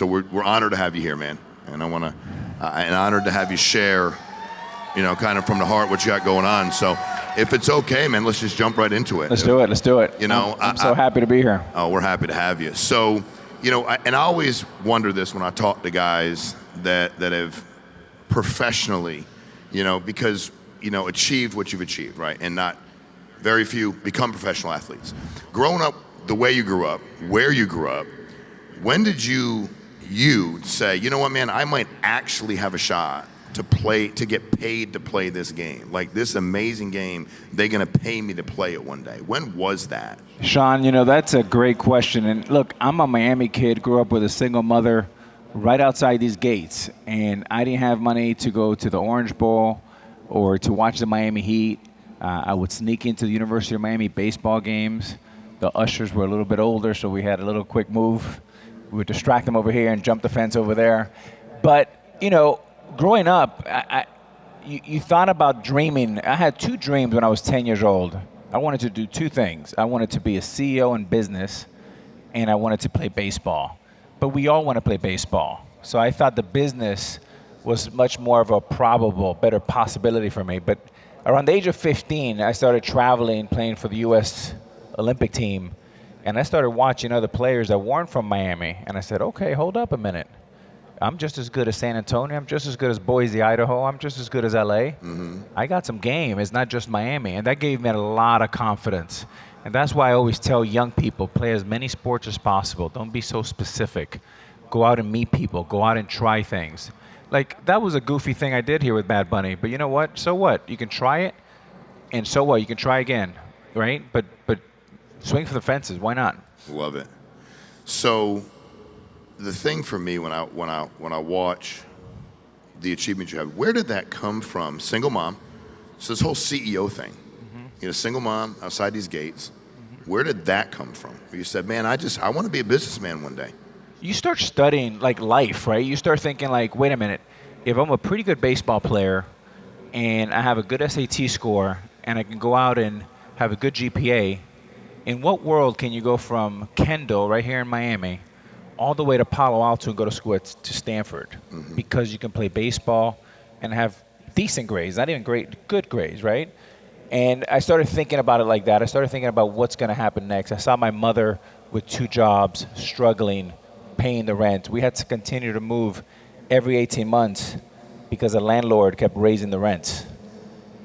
So we're honored to have you here, man. And I want to, and honored to have you share, kind of from the heart what you got going on. So if it's okay, man, let's just jump right into it. Let's do it. I'm so happy to be here. Oh, we're happy to have you. So, and I always wonder this when I talk to guys that have professionally, because, achieved what you've achieved, right? And not very few become professional athletes. Growing up the way you grew up, where you grew up, when did you say, you know what, man, I might actually have a shot to get paid to play this game? Like this amazing game, they're gonna pay me to play it one day. When was that? Sean, that's a great question. And look, I'm a Miami kid, grew up with a single mother right outside these gates. And I didn't have money to go to the Orange Bowl or to watch the Miami Heat. I would sneak into the University of Miami baseball games. The ushers were a little bit older, so we had a little quick move. We would distract them over here and jump the fence over there. But, growing up, you thought about dreaming. I had two dreams when I was 10 years old. I wanted to do two things. I wanted to be a CEO in business, and I wanted to play baseball. But we all want to play baseball. So I thought the business was much more of a probable, better possibility for me. But around the age of 15, I started traveling, playing for the U.S. Olympic team. And I started watching other players that weren't from Miami. And I said, okay, hold up a minute. I'm just as good as San Antonio. I'm just as good as Boise, Idaho. I'm just as good as LA. Mm-hmm. I got some game. It's not just Miami. And that gave me a lot of confidence. And that's why I always tell young people, play as many sports as possible. Don't be so specific. Go out and meet people. Go out and try things. Like, that was a goofy thing I did here with Bad Bunny. But you know what? So what? You can try it. And so what? You can try again, right? But swing for the fences. Why not? Love it. So the thing for me when I watch the achievements you have, where did that come from? Single mom. So this whole CEO thing, single mom outside these gates. Mm-hmm. Where did that come from? Where you said, man, I want to be a businessman one day. You start studying like life, right? You start thinking like, wait a minute, if I'm a pretty good baseball player and I have a good SAT score and I can go out and have a good GPA, in what world can you go from Kendall right here in Miami all the way to Palo Alto and go to school to Stanford? Mm-hmm. Because you can play baseball and have decent grades, not even great, good grades, right? And I started thinking about it like that. I started thinking about what's going to happen next. I saw my mother with 2 jobs, struggling, paying the rent. We had to continue to move every 18 months because the landlord kept raising the rent.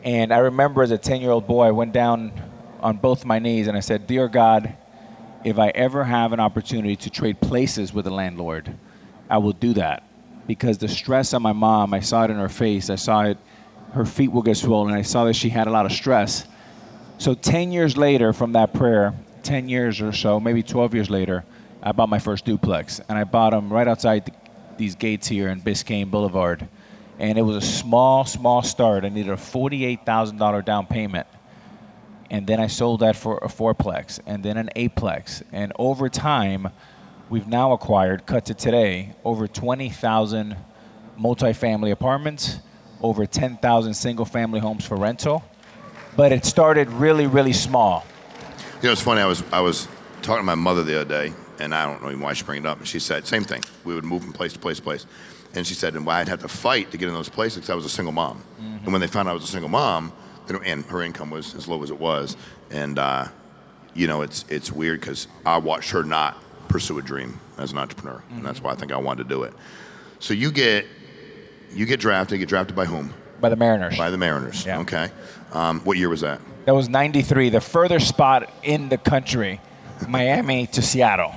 And I remember as a 10-year-old boy, I went down on both my knees and I said, dear God, if I ever have an opportunity to trade places with the landlord, I will do that. Because the stress on my mom, I saw it in her face. I saw it, her feet will get swollen. I saw that she had a lot of stress. So 10 years later from that prayer, 10 years or so, maybe 12 years later, I bought my first duplex. And I bought them right outside these gates here in Biscayne Boulevard. And it was a small start. I needed a $48,000 down payment. And then I sold that for a 4-plex, and then an 8-plex. And over time, we've now acquired, cut to today, over 20,000 multifamily apartments, over 10,000 single-family homes for rental. But it started really, really small. It's funny. I was talking to my mother the other day, and I don't know even why she bring it up. And she said, same thing. We would move from place to place to place. And she said, and why I'd have to fight to get in those places because I was a single mom. Mm-hmm. And when they found out I was a single mom, and her income was as low as it was, and it's weird because I watched her not pursue a dream as an entrepreneur, and that's why I think I wanted to do it. So you get drafted. Get drafted by whom? By the Mariners. By the Mariners. Yeah. Okay. What year was that? That was '93, the furthest spot in the country, Miami to Seattle.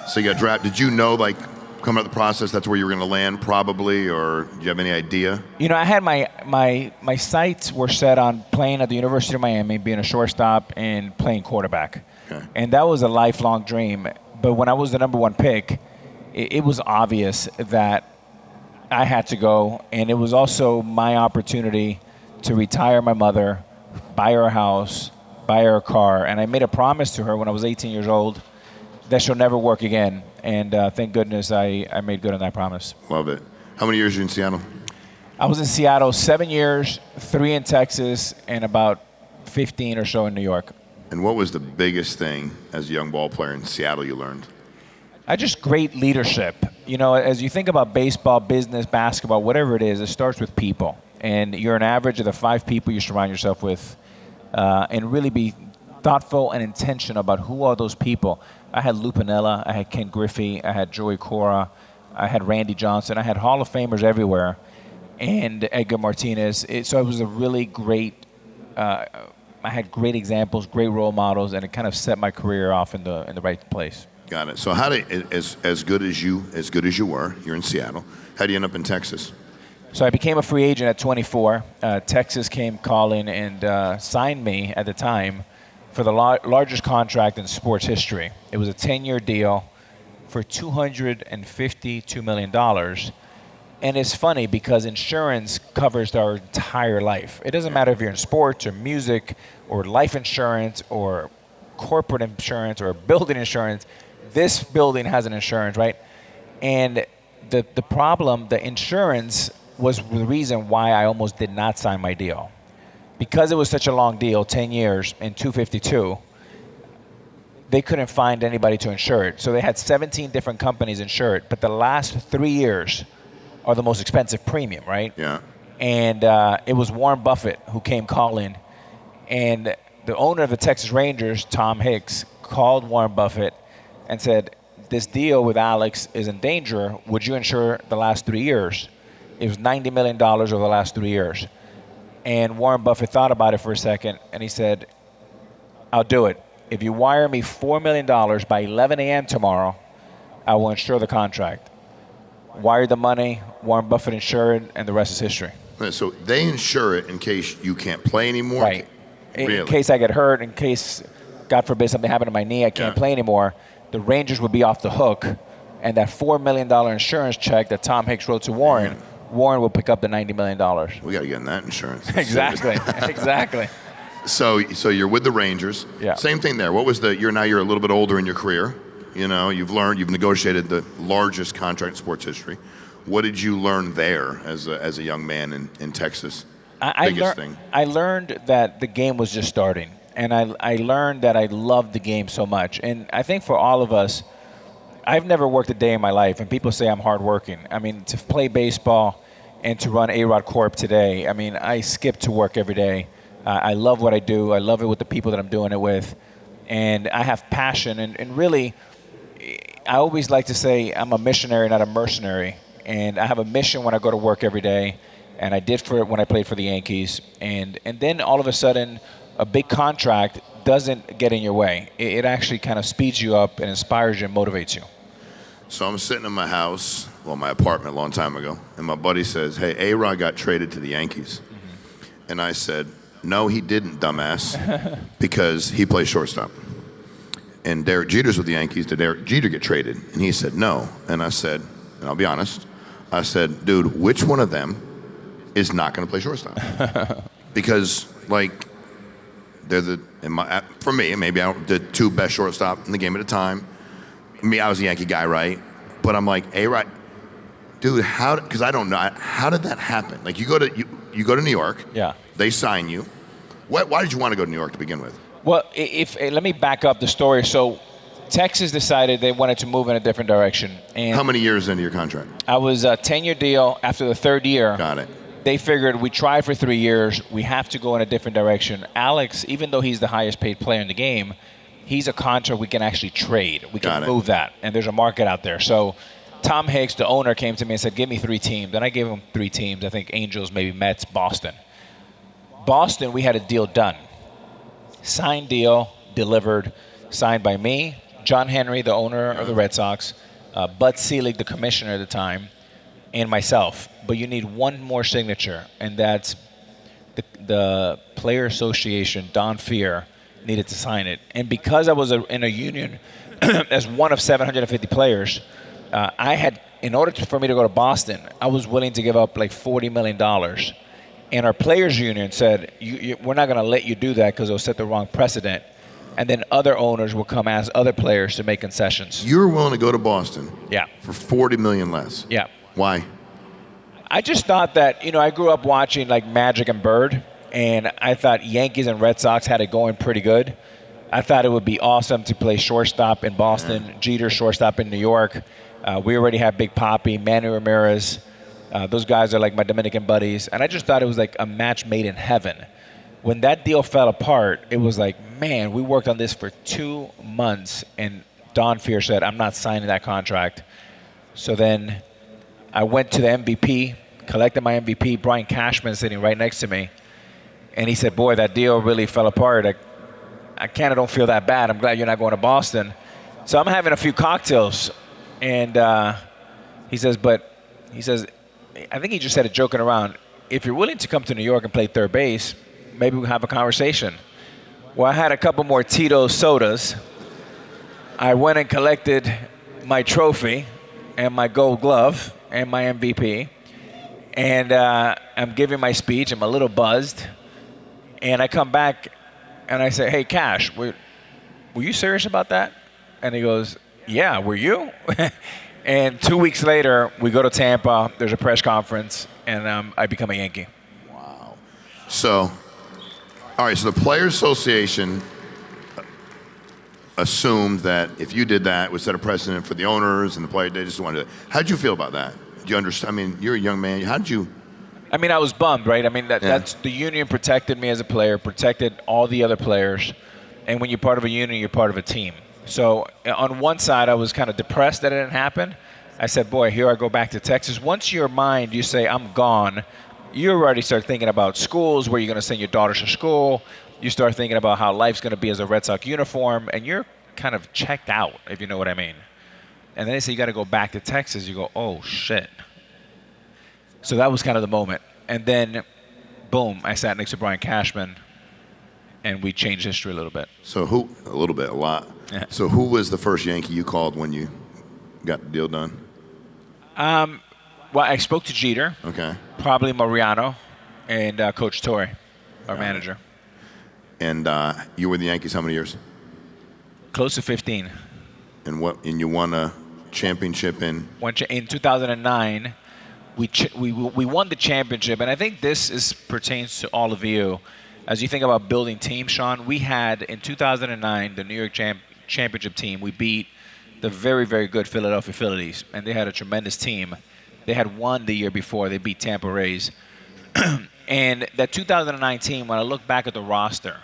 So you got drafted. Did you know, like, coming up the process, that's where you were going to land probably, or do you have any idea? I had my sights were set on playing at the University of Miami, being a shortstop and playing quarterback. Okay. And that was a lifelong dream. But when I was the number 1 pick, it was obvious that I had to go. And it was also my opportunity to retire my mother, buy her a house, buy her a car. And I made a promise to her when I was 18 years old that she'll never work again. And thank goodness I made good on that promise. Love it. How many years were you in Seattle? I was in Seattle 7 years, 3 in Texas, and about 15 or so in New York. And what was the biggest thing as a young ball player in Seattle you learned? Just great leadership. As you think about baseball, business, basketball, whatever it is, it starts with people. And you're an average of the 5 people you surround yourself with, and really be thoughtful and intentional about who are those people. I had Lou Piniella, I had Ken Griffey, I had Joey Cora, I had Randy Johnson, I had Hall of Famers everywhere, and Edgar Martinez. So it was a really great, I had great examples, great role models, and it kind of set my career off in the right place. Got it. So how did, as good as you were, you're in Seattle, how do you end up in Texas? So I became a free agent at 24. Texas came calling and signed me at the time for the largest contract in sports history. It was a 10-year deal for $252 million. And it's funny because insurance covers our entire life. It doesn't matter if you're in sports or music or life insurance or corporate insurance or building insurance. This building has an insurance, right? And the problem, the insurance was the reason why I almost did not sign my deal. Because it was such a long deal, 10 years and 252, they couldn't find anybody to insure it. So they had 17 different companies insure it, but the last 3 years are the most expensive premium, right? Yeah. And it was Warren Buffett who came calling, and the owner of the Texas Rangers, Tom Hicks, called Warren Buffett and said, this deal with Alex is in danger. Would you insure the last 3 years? It was $90 million over the last 3 years. And Warren Buffett thought about it for a second, and he said, I'll do it. If you wire me $4 million by 11 a.m. tomorrow, I will insure the contract. Wired the money, Warren Buffett insured, and the rest is history. So they insure it in case you can't play anymore? Right. Really? In case I get hurt, in case, God forbid, something happened to my knee, I can't play anymore, the Rangers would be off the hook, and that $4 million insurance check that Tom Hicks wrote to Warren, Warren will pick up the $90 million. We got to get in that insurance. Exactly. Exactly. So you're with the Rangers. Yeah. Same thing there. What was you're a little bit older in your career. You've negotiated the largest contract in sports history. What did you learn there as a young man in Texas? Biggest thing. I learned that the game was just starting. And I learned that I loved the game so much. And I think for all of us, I've never worked a day in my life, and people say I'm hardworking. I mean, to play baseball and to run A-Rod Corp today, I mean, I skip to work every day. I love what I do. I love it with the people that I'm doing it with. And I have passion. And really, I always like to say I'm a missionary, not a mercenary. And I have a mission when I go to work every day. And I did for it when I played for the Yankees. And then all of a sudden, a big contract doesn't get in your way. It actually kind of speeds you up and inspires you and motivates you. So I'm sitting in my house, my apartment a long time ago, and my buddy says, hey, A-Rod got traded to the Yankees. Mm-hmm. And I said, no, he didn't, dumbass, because he plays shortstop. And Derek Jeter's with the Yankees. Did Derek Jeter get traded? And he said, no. And I said, and I'll be honest, I said, dude, which one of them is not going to play shortstop? Because, they're for me, maybe the 2 best shortstop in the game at a time. Me, I was a Yankee guy, right? But I'm like, A-Rod, dude, because I don't know, how did that happen? You go to New York. Yeah. They sign you. Why did you want to go to New York to begin with? Well, let me back up the story. So Texas decided they wanted to move in a different direction. And how many years into your contract? I was a 10-year deal. After the 3rd year, got it. They figured we tried for 3 years. We have to go in a different direction. Alex, even though he's the highest paid player in the game, he's a contract we can actually trade. We can move that, and there's a market out there. So Tom Hicks, the owner, came to me and said, give me 3 teams. And I gave him 3 teams. I think Angels, maybe Mets, Boston. Boston, we had a deal done. Signed deal, delivered, signed by me, John Henry, the owner of the Red Sox, Bud Selig, the commissioner at the time, and myself. But you need one more signature, and that's the Player Association, Don Fear, needed to sign it. And because I was in a union as one of 750 players, I had, in order for me to go to Boston, I was willing to give up $40 million. And our players union said, we're not going to let you do that because it'll set the wrong precedent. And then other owners will come ask other players to make concessions. You were willing to go to Boston for $40 million less. Yeah. Why? I just thought that, I grew up watching Magic and Bird, and I thought Yankees and Red Sox had it going pretty good. I thought it would be awesome to play shortstop in Boston, Jeter shortstop in New York. We already have Big Papi, Manny Ramirez. Those guys are like my Dominican buddies. And I just thought it was like a match made in heaven. When that deal fell apart, it was like, man, we worked on this for 2 months. And Don Fear said, I'm not signing that contract. So then I went to the MVP, collected my MVP, Brian Cashman sitting right next to me. And he said, boy, that deal really fell apart. I kind of don't feel that bad. I'm glad you're not going to Boston. So I'm having a few cocktails. And he says, I think he just said it joking around. If you're willing to come to New York and play third base, maybe we'll have a conversation. Well, I had a couple more Tito's sodas. I went and collected my trophy and my gold glove and my MVP. And I'm giving my speech. I'm a little buzzed. And I come back and I say, hey, Cash, were you serious about that? And he goes, yeah, were you? And 2 weeks later, we go to Tampa. There's a press conference, and I become a Yankee. Wow. So, all right, so the Players Association assumed that if you did that, it would set a precedent for the owners and the players. They just wanted to. How'd you feel about that? Do you understand? I mean, you're a young man. How did you? I mean, I was bummed, right? I mean, that's the union protected me as a player, protected all the other players. And when you're part of a union, you're part of a team. So on one side, I was kind of depressed that it didn't happen. I said, boy, here I go back to Texas. Once your mind, you say, I'm gone, you already start thinking about schools, where you're going to send your daughters to school. You start thinking about how life's going to be as a Red Sox uniform, and you're kind of checked out, if you know what I mean. And then they say you got to go back to Texas. You go, oh, shit. So that was kind of the moment. And then, boom, I sat next to Brian Cashman, and we changed history a little bit. So a lot. Yeah. So who was the first Yankee you called when you got the deal done? Well, I spoke to Jeter. Okay. Probably Mariano and Coach Torre, our manager. And you were in the Yankees how many years? Close to 15. And you won a championship in? In 2009, we won the championship, and I think this pertains to all of you. As you think about building teams, Sean, we had in 2009 the New York championship team. We beat the very, very good Philadelphia Phillies, and they had a tremendous team. They had won the year before. They beat Tampa Rays. And that 2009 team, when I look back at the roster,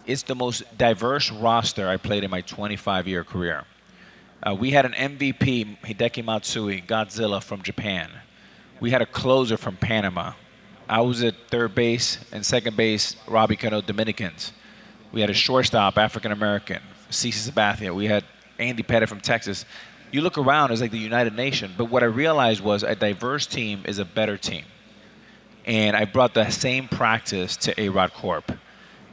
it's the most diverse roster I played in my 25-year career. We had an MVP, Hideki Matsui, Godzilla from Japan. We had a closer from Panama. I was at third base and second base, Robbie Cano, Dominicans. We had a shortstop, African-American, Cece Sabathia. We had Andy Pettit from Texas. You look around, it's like the United Nation. But what I realized was a diverse team is a better team. And I brought the same practice to A-Rod Corp.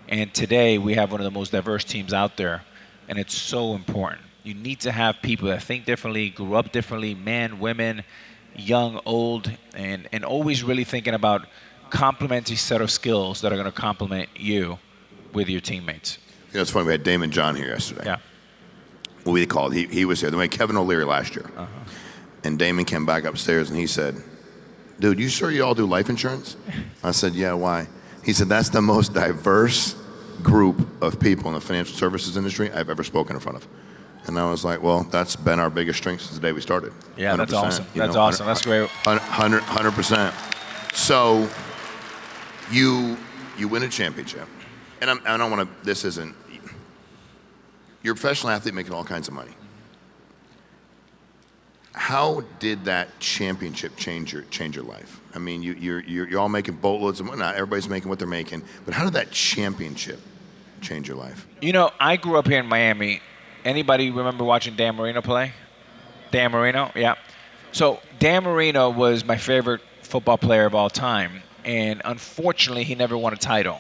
And today we have one of the most diverse teams out there. And it's so important. You need to have people that think differently, grew up differently, men, women, young, old, and always really thinking about complementary set of skills that are going to complement you with your teammates. You know, it's funny, we had Damon John here yesterday. Yeah. What we called, he was here. Then we had Kevin O'Leary last year. Uh-huh. And Damon came back upstairs and he said, dude, you sure you all do life insurance? I said, yeah, why? He said, that's the most diverse group of people in the financial services industry I've ever spoken in front of. And I was like, well, that's been our biggest strength since the day we started. Yeah, that's awesome. That's 100%. awesome. That's great. 100%. So you win a championship. And I don't want to, this isn't, you're a professional athlete making all kinds of money. How did that championship change your life? I mean, you're all making boatloads of money. Not everybody's making what they're making. But how did that championship change your life? You know, I grew up here in Miami. Anybody remember watching Dan Marino play? Dan Marino, yeah. So Dan Marino was my favorite football player of all time. And unfortunately, he never won a title.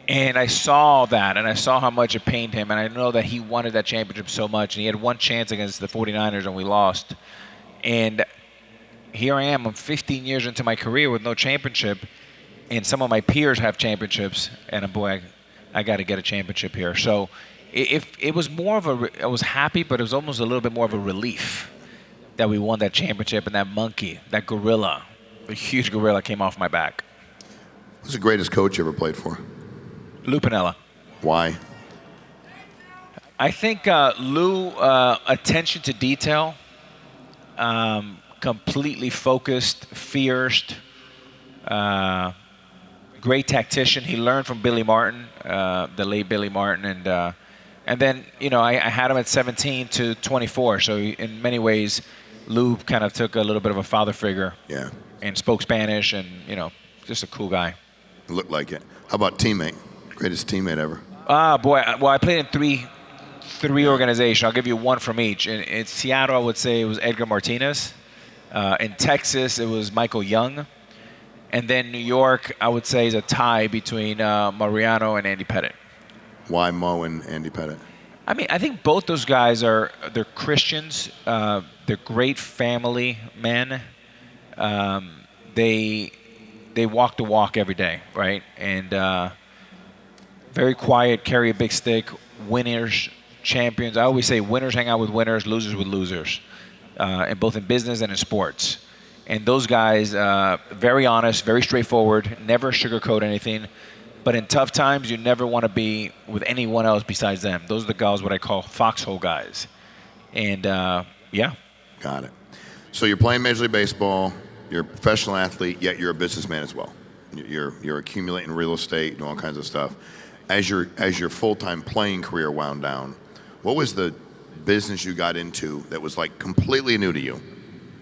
And I saw that, and I saw how much it pained him. And I know that he wanted that championship so much. And he had one chance against the 49ers, and we lost. And here I am. I'm 15 years into my career with no championship. And some of my peers have championships. And boy, I got to get a championship here. So it was more of I was happy, but it was almost a little bit more of a relief that we won that championship. And that monkey, that gorilla, the huge gorilla came off my back. Who's the greatest coach you ever played for? Lou Piniella. Why? I think Lou, attention to detail, completely focused, fierce, great tactician. He learned from Billy Martin, the late Billy Martin, and then I had him at 17 to 24. So in many ways, Lou kind of took a little bit of a father figure. Yeah. And spoke Spanish, and just a cool guy. Looked like it. How about teammate? Greatest teammate ever. Boy. Well, I played in three organizations. I'll give you one from each. In Seattle, I would say it was Edgar Martinez. In Texas, it was Michael Young. And then New York, I would say, is a tie between Mariano and Andy Pettit. Why Mo and Andy Pettit? I mean, I think both those guys they're Christians. They're great family men. They walk the walk every day, right? And very quiet, carry a big stick, winners, champions. I always say winners hang out with winners, losers with losers, and both in business and in sports. And those guys, very honest, very straightforward, never sugarcoat anything. But in tough times, you never want to be with anyone else besides them. Those are the guys what I call foxhole guys. And yeah. Got it. So you're playing Major League Baseball. You're a professional athlete, yet you're a businessman as well. You're accumulating real estate and all kinds of stuff. As your full-time playing career wound down, what was the business you got into that was like completely new to you?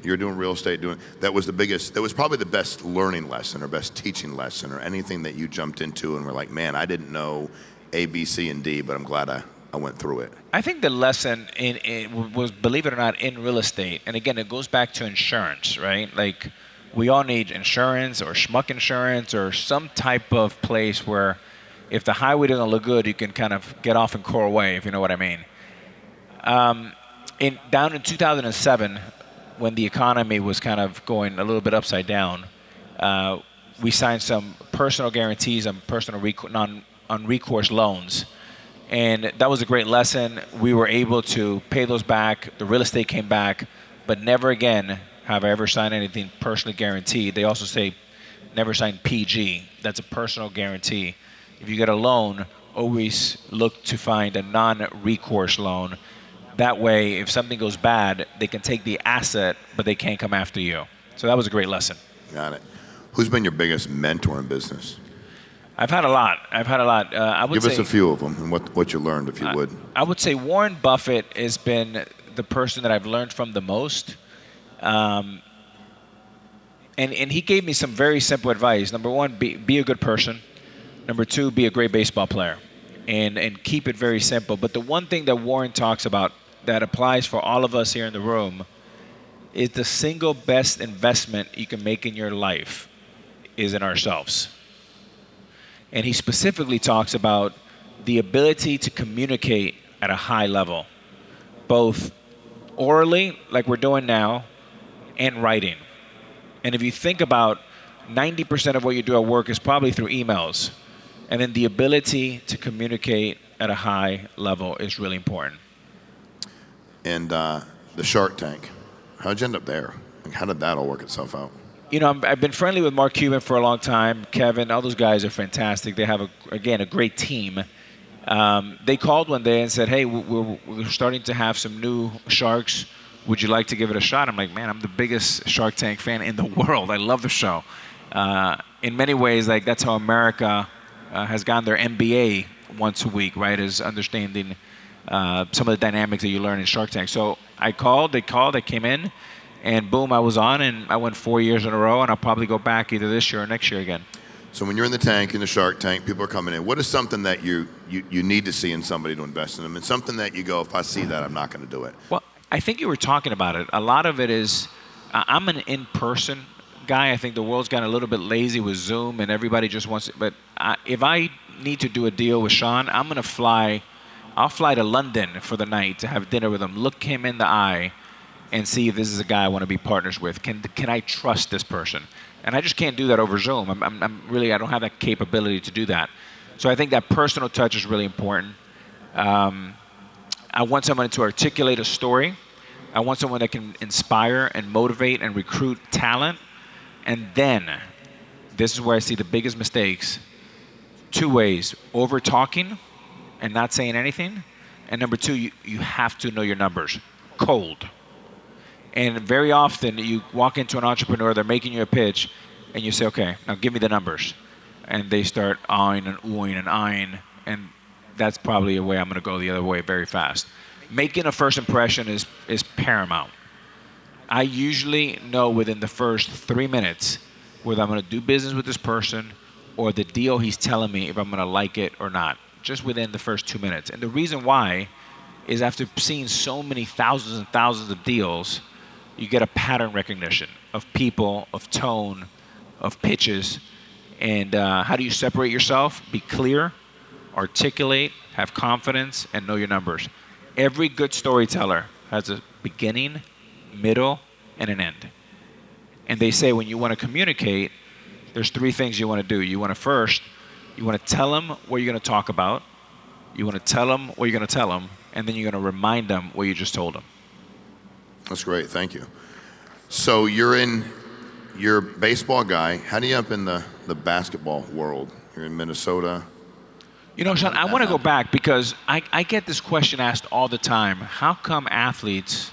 You're doing real estate, that was probably the best learning lesson or best teaching lesson or anything that you jumped into and were like, man, I didn't know A, B, C, and D, but I'm glad I went through it. I think the lesson was, believe it or not, in real estate. And again, it goes back to insurance, right? Like, we all need insurance or schmuck insurance or some type of place where if the highway doesn't look good, you can kind of get off in Coral Way, if you know what I mean. Down in 2007, when the economy was kind of going a little bit upside down, we signed some personal guarantees on non-recourse loans. And that was a great lesson. We were able to pay those back. The real estate came back, but never again have I ever signed anything personally guaranteed. They also say never sign PG. That's a personal guarantee. If you get a loan, always look to find a non-recourse loan. That way, if something goes bad, they can take the asset, but they can't come after you. So that was a great lesson. Got it. Who's been your biggest mentor in business? I've had a lot. I would Give us a few of them and what you learned, if you would. I would say Warren Buffett has been the person that I've learned from the most. And he gave me some very simple advice. Number one, be a good person. Number two, be a great baseball player. And keep it very simple. But the one thing that Warren talks about that applies for all of us here in the room is the single best investment you can make in your life is in ourselves. And he specifically talks about the ability to communicate at a high level, both orally, like we're doing now, and writing. And if you think about 90% of what you do at work is probably through emails. And then the ability to communicate at a high level is really important. And the Shark Tank, how'd you end up there? Like, how did that all work itself out? I've been friendly with Mark Cuban for a long time. Kevin, all those guys are fantastic. They have, a great team. They called one day and said, hey, we're starting to have some new sharks. Would you like to give it a shot? I'm like, man, I'm the biggest Shark Tank fan in the world. I love the show. In many ways, like, that's how America has gotten their MBA once a week, right, is understanding some of the dynamics that you learn in Shark Tank. So I came in, and boom, I was on, and I went 4 years in a row, and I'll probably go back either this year or next year again. So when you're in the Shark Tank, people are coming in. What is something that you need to see in somebody to invest in them, and something that you go, if I see that, I'm not going to do it? Well, I think you were talking about it. A lot of it is, I'm an in-person guy. I think the world's gotten a little bit lazy with Zoom, and everybody just wants it. But if I need to do a deal with Sean, I'm going to fly. I'll fly to London for the night to have dinner with him, look him in the eye, and see if this is a guy I want to be partners with. Can I trust this person? And I just can't do that over Zoom. I don't have that capability to do that. So I think that personal touch is really important. I want someone to articulate a story. I want someone that can inspire and motivate and recruit talent. And then, this is where I see the biggest mistakes. Two ways: over talking and not saying anything, And number two, you have to know your numbers, cold. And very often you walk into an entrepreneur, they're making you a pitch, and you say, okay, now give me the numbers. And they start ahhing and oohing and eyeing, and that's probably a way I'm going to go the other way very fast. Making a first impression is paramount. I usually know within the first 3 minutes whether I'm going to do business with this person or the deal he's telling me if I'm going to like it or not, just within the first 2 minutes. And the reason why is after seeing so many thousands and thousands of deals, you get a pattern recognition of people, of tone, of pitches. And how do you separate yourself? Be clear, articulate, have confidence, and know your numbers. Every good storyteller has a beginning, middle, and an end. And they say when you want to communicate, there's 3 things you want to do. You want to tell them what you're going to talk about. You want to tell them what you're going to tell them. And then you're going to remind them what you just told them. That's great. Thank you. So you're a baseball guy. How do you end up in the basketball world? You're in Minnesota. You know, Sean, I want to go back because I get this question asked all the time. How come athletes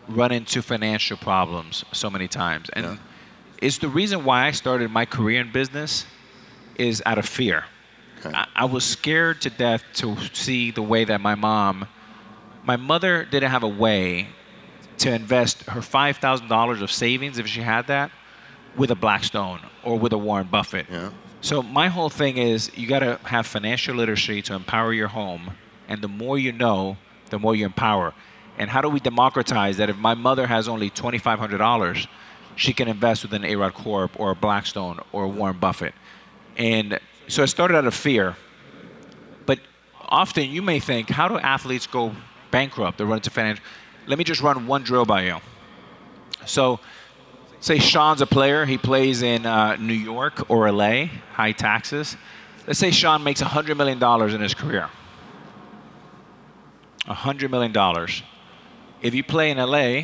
run into financial problems so many times? And it's the reason why I started my career in business is out of fear. Okay. I was scared to death to see the way that my mother didn't have a way to invest her $5,000 of savings, if she had that, with a Blackstone or with a Warren Buffett. Yeah. So my whole thing is you got to have financial literacy to empower your home. And the more you know, the more you empower. And how do we democratize that if my mother has only $2,500, she can invest with an A-Rod Corp or a Blackstone or a Warren Buffett? And so it started out of fear. But often you may think, how do athletes go bankrupt or run into financial? Let me just run one drill by you. So say Sean's a player. He plays in New York or LA, high taxes. Let's say Sean makes $100 million in his career. $100 million. If you play in LA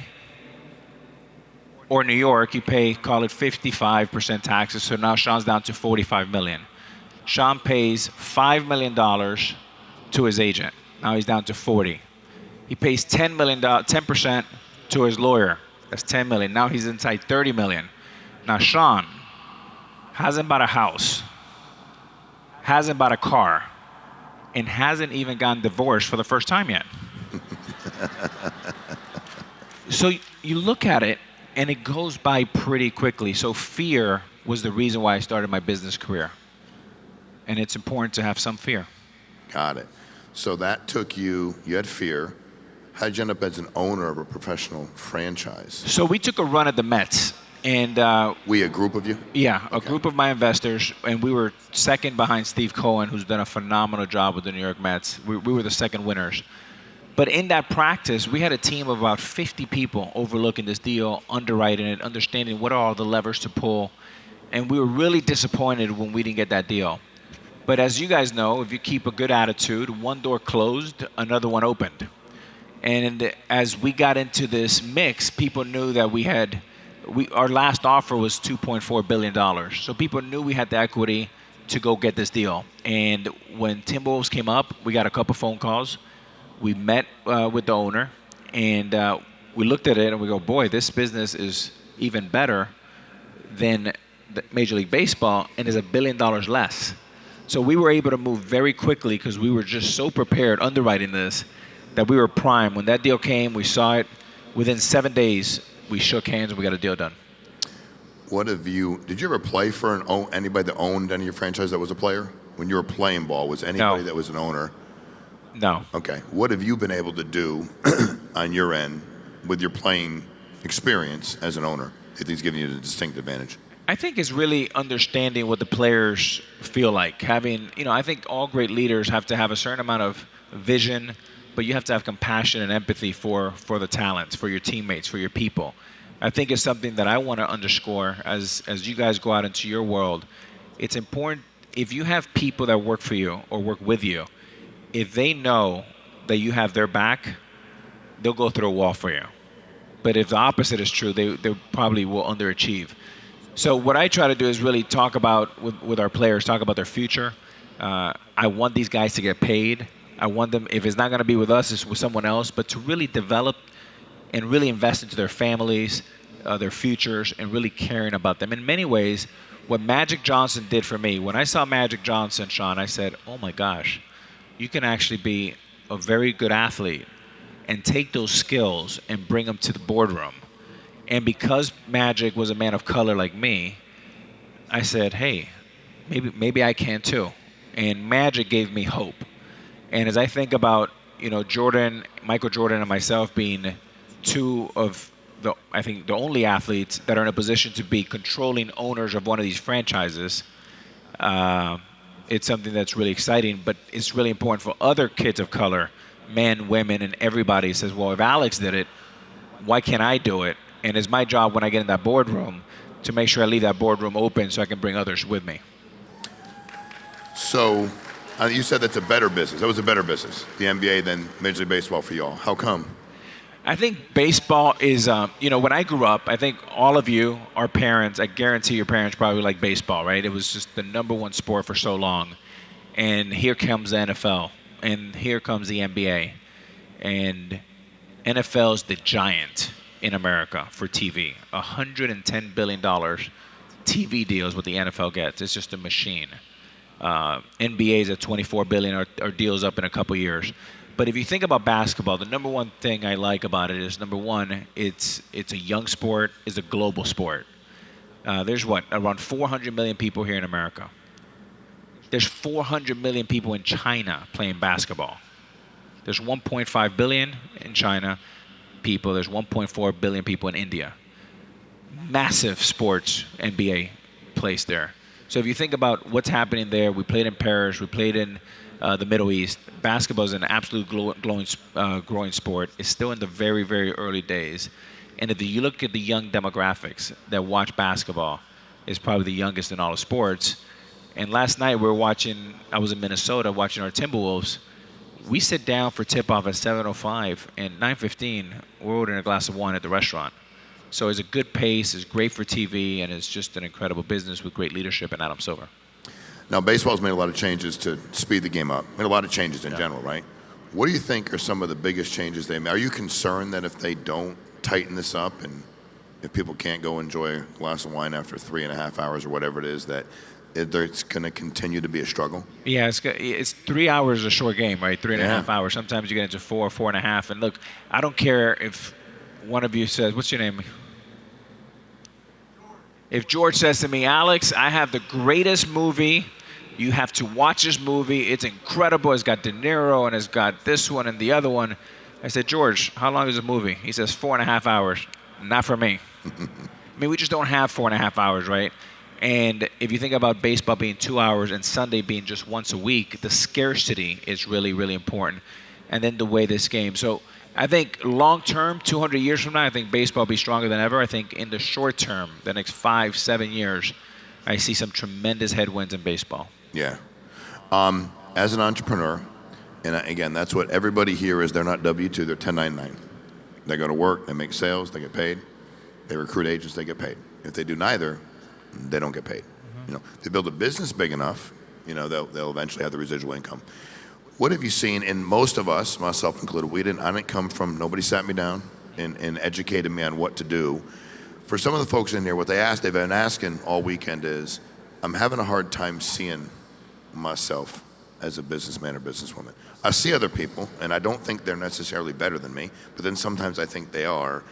or New York, you pay, call it 55% taxes. So now Sean's down to $45 million. Sean pays $5 million to his agent. Now he's down to 40. He pays $10% to his lawyer. That's $10 million. Now he's inside $30 million. Now Sean hasn't bought a house, hasn't bought a car, and hasn't even gotten divorced for the first time yet. So you look at it, and it goes by pretty quickly. So fear was the reason why I started my business career. And it's important to have some fear. Got it. So that took you had fear. How did you end up as an owner of a professional franchise? So we took a run at the Mets. And a group of you? Yeah, a group of my investors. And we were second behind Steve Cohen, who's done a phenomenal job with the New York Mets. We were the second winners. But in that practice, we had a team of about 50 people overlooking this deal, underwriting it, understanding what are all the levers to pull. And we were really disappointed when we didn't get that deal. But as you guys know, if you keep a good attitude, one door closed, another one opened. And as we got into this mix, people knew that our last offer was $2.4 billion. So people knew we had the equity to go get this deal. And when Timberwolves came up, we got a couple phone calls. We met with the owner, and we looked at it, and we go, boy, this business is even better than Major League Baseball, and is $1 billion less. So we were able to move very quickly because we were just so prepared underwriting this that we were prime. When that deal came, we saw it. Within 7 days, we shook hands and we got a deal done. Did you ever play for anybody that owned any of your franchise that was a player? When you were playing ball, was anybody that was an owner? No. Okay. What have you been able to do on your end with your playing experience as an owner? Do you think it's giving you a distinct advantage? I think it's really understanding what the players feel like. I think all great leaders have to have a certain amount of vision, but you have to have compassion and empathy for the talents, for your teammates, for your people. I think it's something that I want to underscore as you guys go out into your world. It's important, if you have people that work for you or work with you, if they know that you have their back, they'll go through a wall for you. But if the opposite is true, they probably will underachieve. So what I try to do is really talk about, with our players, talk about their future. I want these guys to get paid. I want them, if it's not going to be with us, it's with someone else, but to really develop and really invest into their families, their futures, and really caring about them. In many ways, what Magic Johnson did for me, when I saw Magic Johnson, Sean, I said, oh my gosh, you can actually be a very good athlete and take those skills and bring them to the boardroom. And because Magic was a man of color like me, I said, hey, maybe I can too. And Magic gave me hope. And as I think about, Jordan, Michael Jordan and myself being two of I think the only athletes that are in a position to be controlling owners of one of these franchises, it's something that's really exciting, but it's really important for other kids of color, men, women, and everybody says, well, if Alex did it, why can't I do it? And it's my job when I get in that boardroom to make sure I leave that boardroom open so I can bring others with me. So you said that's a better business. That was a better business, the NBA, than Major League Baseball for y'all. How come? I think baseball is, when I grew up, I think all of you, our parents, I guarantee your parents probably like baseball, right? It was just the number one sport for so long. And here comes the NFL, and here comes the NBA. And NFL's the giant in America for TV. $110 billion TV deals what the NFL gets. It's just a machine. NBA's at $24 billion, our deal's up in a couple years. But if you think about basketball, the number one thing I like about it is, number one, it's a young sport, it's a global sport. There's around 400 million people here in America. There's 400 million people in China playing basketball. There's 1.5 billion in China people. There's 1.4 billion people in India. Massive sports NBA place there. So if you think about what's happening there, we played in Paris, we played in the Middle East. Basketball is an absolute growing sport. It's still in the very, very early days. And if you look at the young demographics that watch basketball, it's probably the youngest in all of sports. And last night I was in Minnesota watching our Timberwolves. We sit down for tip-off at 7:05, and 9:15, we're ordering a glass of wine at the restaurant. So it's a good pace, it's great for TV, and it's just an incredible business with great leadership in Adam Silver. Now, baseball's made a lot of changes to speed the game up. Made a lot of changes in general, right? What do you think are some of the biggest changes they made? Are you concerned that if they don't tighten this up and if people can't go enjoy a glass of wine after 3.5 hours or whatever it is, that it's going to continue to be a struggle? Yeah, it's 3 hours a short game, right? 3.5 hours. Sometimes you get into 4.5. And look, I don't care if one of you says, what's your name? If George says to me, Alex, I have the greatest movie. You have to watch this movie. It's incredible. It's got De Niro and it's got this one and the other one. I said, George, how long is the movie? He says, 4.5 hours. Not for me. I mean, we just don't have 4.5 hours, right? And if you think about baseball being 2 hours and Sunday being just once a week, the scarcity is really, really important. And then the way this game. So I think long term, 200 years from now, I think baseball will be stronger than ever. I think in the short term, the next 5-7 years, I see some tremendous headwinds in baseball. Yeah. As an entrepreneur, and again, that's what everybody here is. They're not W-2, they're 1099. They go to work, they make sales, they get paid. They recruit agents, they get paid. If they do neither, they don't get paid. If they build a business big enough, they'll eventually have the residual income. What have you seen? And most of us, myself included, I didn't come from, nobody sat me down and educated me on what to do. For some of the folks in here, what they've been asking all weekend is, I'm having a hard time seeing myself as a businessman or businesswoman. I see other people, and I don't think they're necessarily better than me, but then sometimes I think they are.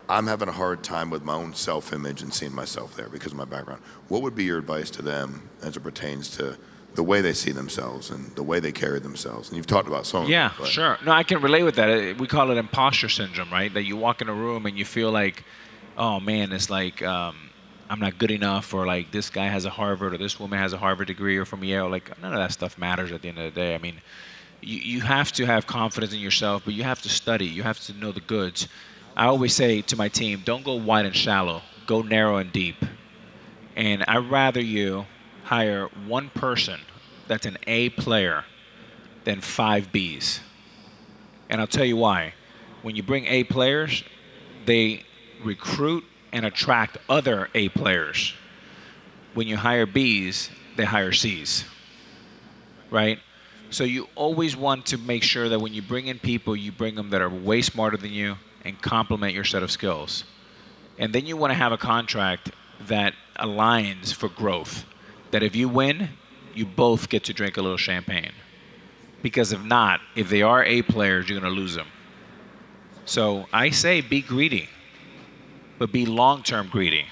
I'm having a hard time with my own self-image and seeing myself there because of my background. What would be your advice to them as it pertains to the way they see themselves and the way they carry themselves? And you've talked about some of them. Yeah, sure. No, I can relate with that. We call it imposter syndrome, right? That you walk in a room and you feel like, oh man, it's like I'm not good enough, or like this guy has a Harvard or this woman has a Harvard degree or from Yale. Like none of that stuff matters at the end of the day. I mean, you have to have confidence in yourself, but you have to study. You have to know the goods. I always say to my team, don't go wide and shallow. Go narrow and deep. And I'd rather you hire one person that's an A player than 5 Bs. And I'll tell you why. When you bring A players, they recruit and attract other A players. When you hire Bs, they hire Cs, right? So you always want to make sure that when you bring in people, you bring them that are way smarter than you and complement your set of skills. And then you want to have a contract that aligns for growth. That if you win, you both get to drink a little champagne. Because if not, if they are A players, you're going to lose them. So I say be greedy, but be long-term greedy,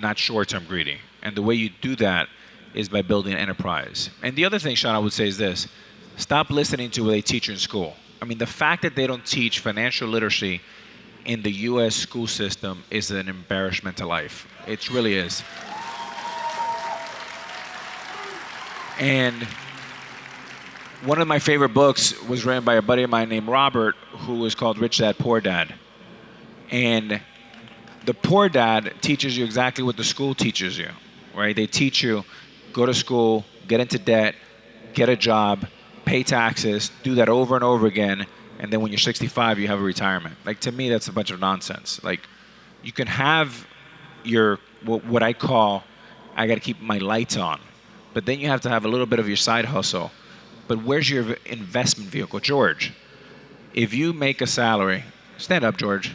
not short-term greedy. And the way you do that is by building an enterprise. And the other thing, Sean, I would say is this. Stop listening to what they teach in school. I mean, the fact that they don't teach financial literacy in the U.S. school system is an embarrassment to life. It really is. And one of my favorite books was written by a buddy of mine named Robert, who was called Rich Dad, Poor Dad. And the Poor Dad teaches you exactly what the school teaches you, right? They teach you, go to school, get into debt, get a job, pay taxes, do that over and over again, and then when you're 65, you have a retirement. Like, to me, that's a bunch of nonsense. Like, you can have your, what I call, I got to keep my lights on, but then you have to have a little bit of your side hustle. But where's your investment vehicle? George, if you make a salary, stand up, George.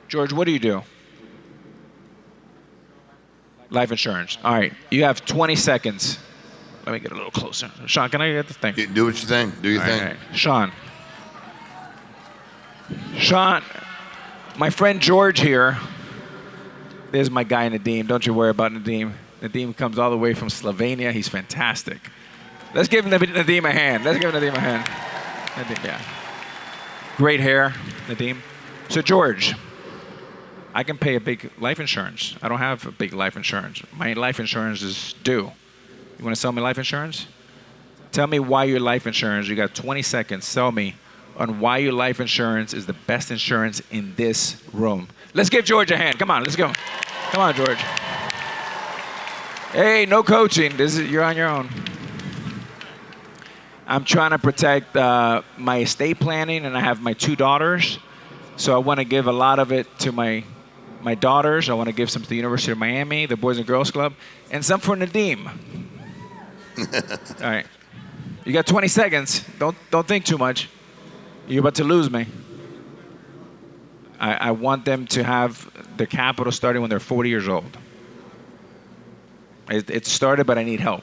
George, what do you do? Life insurance. All right, you have 20 seconds. Let me get a little closer. Sean, can I get the thing? Do what you think. Do your thing. Right. Sean, my friend George here. There's my guy Nadeem. Don't you worry about Nadeem. Nadeem comes all the way from Slovenia. He's fantastic. Let's give Nadeem a hand. Nadeem, yeah. Great hair, Nadeem. So George, I can pay a big life insurance. I don't have a big life insurance. My life insurance is due. You want to sell me life insurance? Tell me why your life insurance, you got 20 seconds, sell me on why your life insurance is the best insurance in this room. Let's give George a hand. Come on, let's go. Come on, George. Hey, no coaching. You're on your own. I'm trying to protect my estate planning, and I have my 2 daughters. So I want to give a lot of it to my daughters. I want to give some to the University of Miami, the Boys and Girls Club, and some for Nadeem. All right. You got 20 seconds. Don't think too much. You're about to lose me. I want them to have their capital starting when they're 40 years old. It started, but I need help.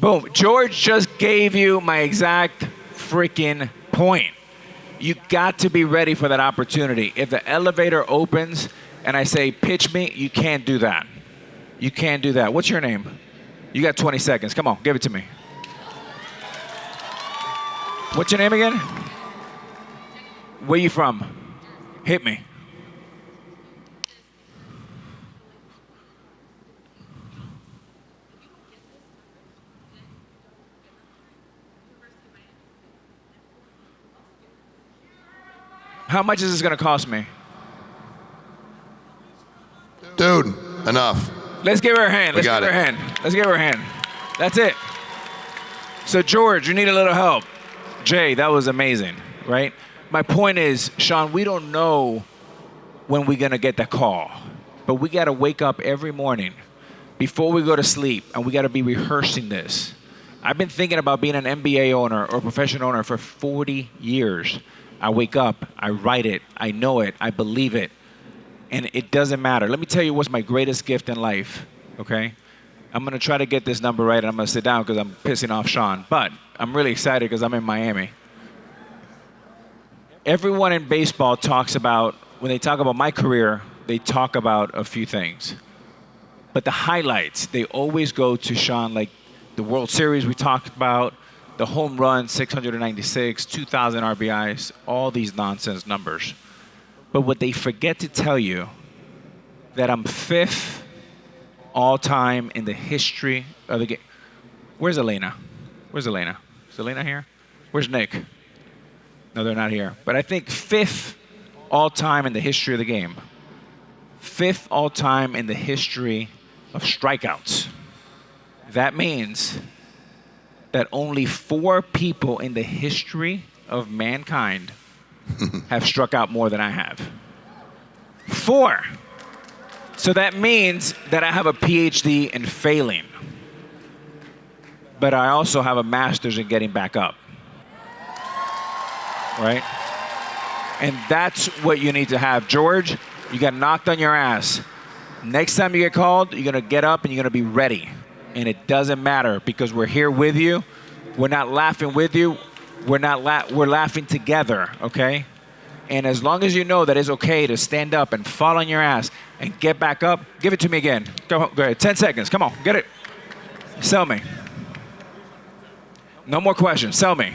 Boom. George just gave you my exact freaking point. You got to be ready for that opportunity. If the elevator opens and I say, pitch me, you can't do that. You can't do that. What's your name? You got 20 seconds. Come on, give it to me. What's your name again? Where you from? Hit me. How much is this going to cost me? Dude, enough. Let's give her a hand. Let's give her a hand. That's it. So, George, you need a little help. Jay, that was amazing, right? My point is, Sean, we don't know when we're going to get that call, but we got to wake up every morning before we go to sleep, and we got to be rehearsing this. I've been thinking about being an MBA owner or professional owner for 40 years. I wake up, I write it, I know it, I believe it, and it doesn't matter. Let me tell you what's my greatest gift in life, okay? I'm going to try to get this number right, and I'm going to sit down because I'm pissing off Sean, but I'm really excited because I'm in Miami. Everyone in baseball talks about, when they talk about my career, they talk about a few things. But the highlights, they always go to Sean, like the World Series we talked about, the home run, 696, 2,000 RBIs, all these nonsense numbers. But what they forget to tell you, that I'm 5th all-time in the history of the game. Where's Elena? Is Elena here? Where's Nick? No, they're not here. But I think 5th all-time in the history of the game. 5th all-time in the history of strikeouts. That means that only 4 people in the history of mankind have struck out more than I have. 4. So that means that I have a PhD in failing, but I also have a master's in getting back up, right? And that's what you need to have. George, you got knocked on your ass. Next time you get called, you're gonna get up and you're gonna be ready. And it doesn't matter because we're here with you. We're not laughing with you. We're laughing together, okay? And as long as you know that it's okay to stand up and fall on your ass and get back up, give it to me again. Go ahead, 10 seconds, come on, get it. Sell me. No more questions, sell me.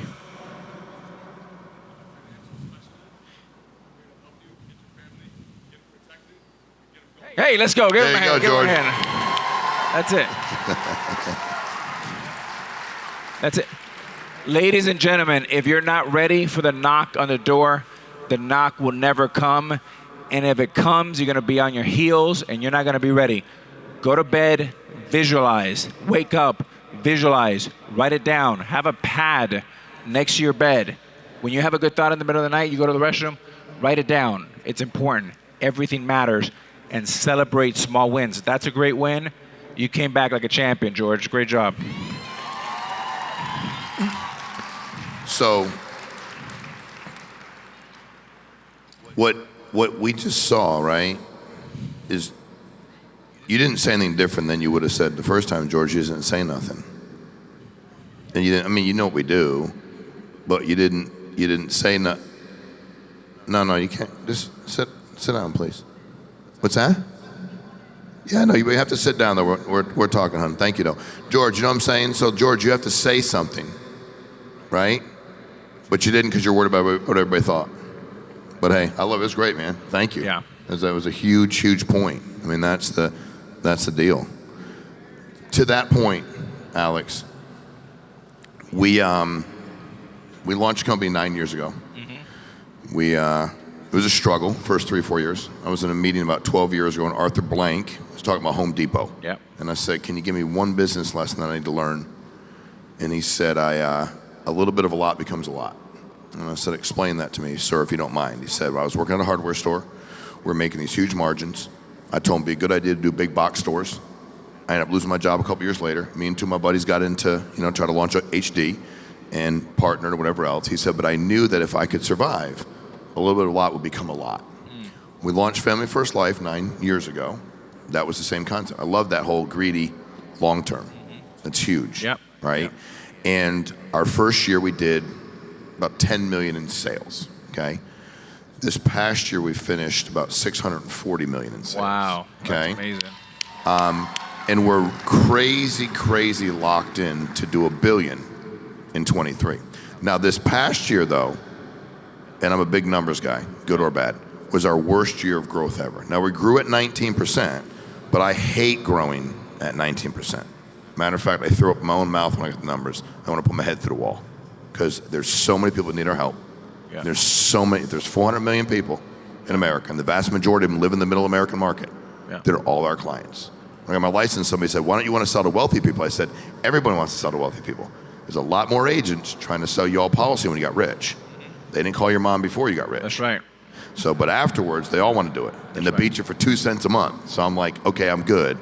Hey, let's go, give him a hand, give him a hand. That's it. That's it. Ladies and gentlemen, if you're not ready for the knock on the door, the knock will never come. And if it comes, you're gonna be on your heels and you're not gonna be ready. Go to bed, visualize, wake up, visualize, write it down. Have a pad next to your bed. When you have a good thought in the middle of the night, you go to the restroom, write it down. It's important. Everything matters. And celebrate small wins. That's a great win. You came back like a champion, George. Great job. So, what we just saw, right, is you didn't say anything different than you would have said the first time, George. You didn't say nothing. And you didn't, I mean, you know what we do, but you didn't say no. No, you can't. Just sit down, please. What's that? Yeah, no, you have to sit down, though. We're talking, hon. Thank you, though. George, you know what I'm saying? So, George, you have to say something, right? But you didn't because you're worried about what everybody thought. But, hey, I love it. It's great, man. Thank you. Yeah. That was a huge, huge point. I mean, that's the deal. To that point, Alex, we launched a company 9 years ago. Mm-hmm. It was a struggle, first 3 or 4 years. I was in a meeting about 12 years ago, and Arthur Blank was talking about Home Depot. Yeah. And I said, can you give me one business lesson that I need to learn? And he said, a little bit of a lot becomes a lot. And I said, explain that to me, sir, if you don't mind. He said, well, I was working at a hardware store. We're making these huge margins. I told him it'd be a good idea to do big box stores. I ended up losing my job a couple years later. Me and two of my buddies got into, try to launch HD and partnered or whatever else. He said, but I knew that if I could survive, a little bit of a lot would become a lot. We launched Family First Life 9 years ago. That was the same concept. I love that whole greedy long term. That's huge, right? Yep. And our first year we did about 10 million in sales, okay? This past year we finished about 640 million in sales. Wow, okay? That's amazing. And we're crazy locked in to do $1 billion in 23. Now this past year though, and I'm a big numbers guy, good or bad, was our worst year of growth ever. Now we grew at 19%, but I hate growing at 19%. Matter of fact, I threw up my own mouth when I got the numbers. I want to put my head through the wall because there's so many people that need our help. Yeah. There's 400 million people in America, and the vast majority of them live in the middle American market. Yeah. They're all our clients. When I got my license, somebody said, why don't you want to sell to wealthy people? I said, everybody wants to sell to wealthy people. There's a lot more agents trying to sell you all policy when you got rich. They didn't call your mom before you got rich. That's right. So, but afterwards, they all want to do it. And they beat you for 2 cents a month. So I'm like, okay, I'm good.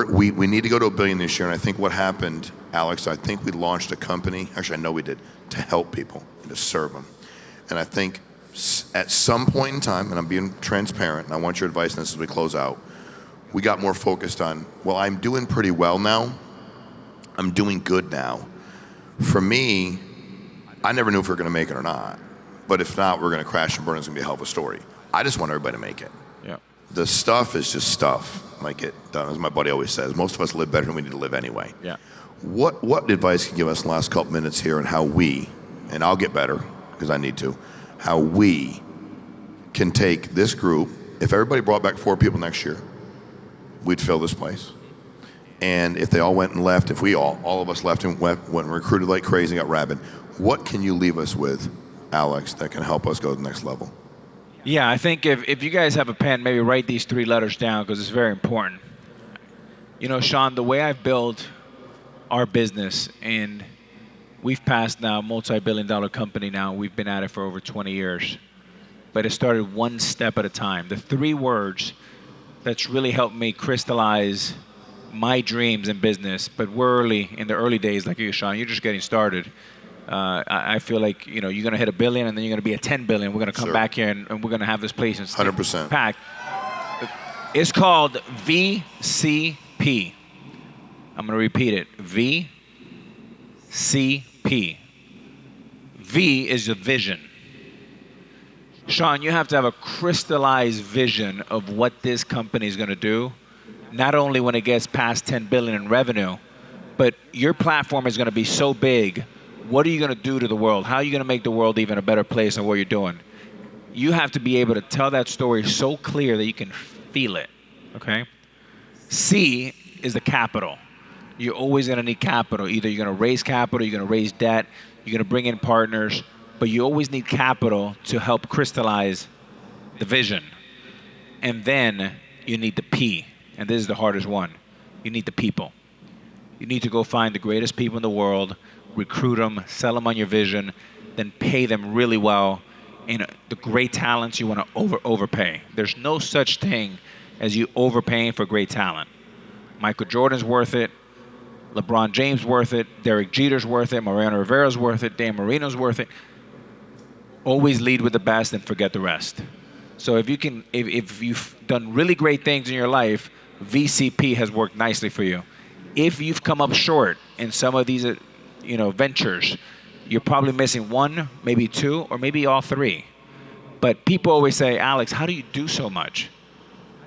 We need to go to $1 billion this year. And I think what happened, Alex, I think we launched a company, actually I know we did, to help people and to serve them. And I think at some point in time, and I'm being transparent, and I want your advice on this as we close out, we got more focused on, well, I'm doing pretty well now. I'm doing good now. For me, I never knew if we were going to make it or not. But if not, we're going to crash and burn. It's going to be a hell of a story. I just want everybody to make it. Yeah. The stuff is just stuff. Like as my buddy always says, most of us live better than we need to live anyway. Yeah. What advice can you give us in the last couple minutes here on how we, and I'll get better because I need to, how we can take this group, if everybody brought back 4 people next year, we'd fill this place. And if they all went and left, if we all of us left and went and recruited like crazy and got rabid, what can you leave us with, Alex, that can help us go to the next level? Yeah, I think if you guys have a pen, maybe write these 3 letters down because it's very important. Sean, the way I've built our business, and we've passed now a multi-billion-dollar company now. We've been at it for over 20 years. But it started one step at a time. The 3 words that's really helped me crystallize my dreams in business. But we're in the early days, like you, Sean. You're just getting started. I feel like you're going to hit $1 billion, and then you're going to be at $10 billion. We're going to come back here, and we're going to have this place 100% packed. It's called VCP. I'm going to repeat it. VCP. V is the vision. Sean, you have to have a crystallized vision of what this company is going to do, not only when it gets past $10 billion in revenue, but your platform is going to be so big. What are you going to do to the world? How are you going to make the world even a better place than what you're doing? You have to be able to tell that story so clear that you can feel it, okay? C is the capital. You're always going to need capital. Either you're going to raise capital, you're going to raise debt, you're going to bring in partners, but you always need capital to help crystallize the vision. And then you need the P, and this is the hardest one. You need the people. You need to go find the greatest people in the world, recruit them, sell them on your vision, then pay them really well. And the great talents you want to overpay. There's no such thing as you overpaying for great talent. Michael Jordan's worth it. LeBron James worth it. Derek Jeter's worth it. Mariano Rivera's worth it. Dan Marino's worth it. Always lead with the best and forget the rest. So if you've done really great things in your life, VCP has worked nicely for you. If you've come up short in some of these, ventures, you're probably missing one, maybe two, or maybe all three. But people always say, Alex, how do you do so much?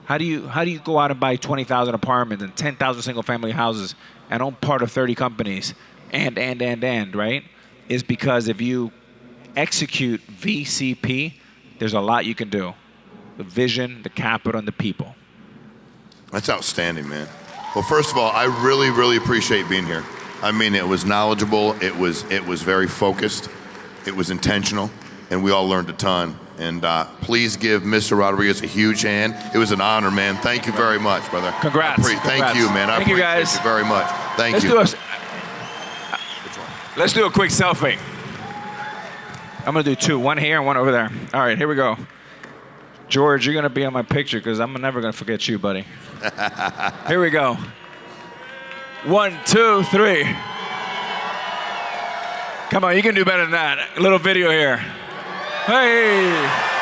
How do you go out and buy 20,000 apartments and 10,000 single-family houses and own part of 30 companies and, right? Is because if you execute VCP, there's a lot you can do. The vision, the capital, and the people. That's outstanding, man. Well, first of all, I really, really appreciate being here. I mean, it was knowledgeable, it was very focused, it was intentional, and we all learned a ton. And please give Mr. Rodriguez a huge hand. It was an honor, man. Thank you very much, brother. Congrats. Thank you, man. Thank you, guys. You very much. Thank you. Let's do a quick selfie. I'm going to do two, one here and one over there. All right, here we go. George, you're going to be on my picture because I'm never going to forget you, buddy. Here we go. 1, 2, 3. Come on, you can do better than that. A little video here. Hey!